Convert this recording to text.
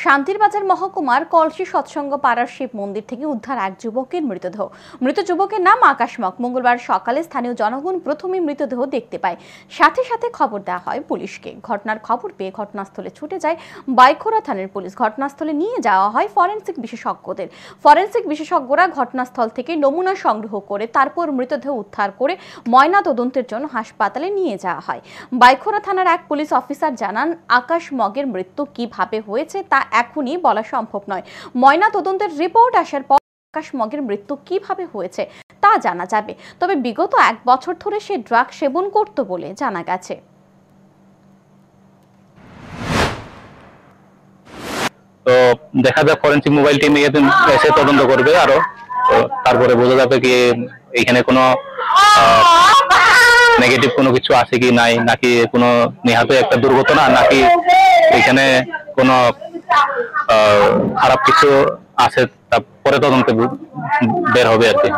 শান্তিরবাজার মহকুমার কলসি সৎসঙ্গ পাড়ার শিব মন্দির থেকে উদ্ধার এক যুবকের মৃতদেহ। মৃত যুবকের নাম আকাশ মগ। মঙ্গলবার সকালে স্থানীয় জনগণ প্রথমে মৃতদেহ দেখতে পায়। সাথে সাথে খবর দেওয়া হয় পুলিশকে। ঘটনার খবর পেয়ে ঘটনাস্থলে ছুটে যায় বাইখোরা থানার পুলিশ। ঘটনাস্থলে নিয়ে যাওয়া হয় ফরেনসিক বিশেষজ্ঞদের। ফরেনসিক বিশেষজ্ঞরা ঘটনাস্থল থেকে নমুনা সংগ্রহ করে তারপর মৃতদেহ উদ্ধার করে ময়না তদন্তের জন্য হাসপাতালে নিয়ে যাওয়া হয়। বাইখোরা থানার এক পুলিশ অফিসার জানান, আকাশ মগের মৃত্যু কিভাবে হয়েছে তা এখনই বলা সম্ভব নয়। ময়না তদন্তের রিপোর্ট আসার পর আকাশ মগের মৃত্যু কিভাবে হয়েছে তা জানা যাবে। তবে বিগত 1 বছর ধরে সে ড্রাগ সেবন করত বলে জানা গেছে। তো দেখা যাক ফরেনসিক মোবাইল টিম এসে তদন্ত করবে আরো, তারপরে বোঝা যাবে কি এখানে কোনো নেগেটিভ কোনো কিছু আছে কি নাই, নাকি কোনো নিহত একটা দুর্ঘটনা, নাকি এখানে কোনো খারাপ কিছু আছে, তা পরে তদন্তে বের হবে আর কি।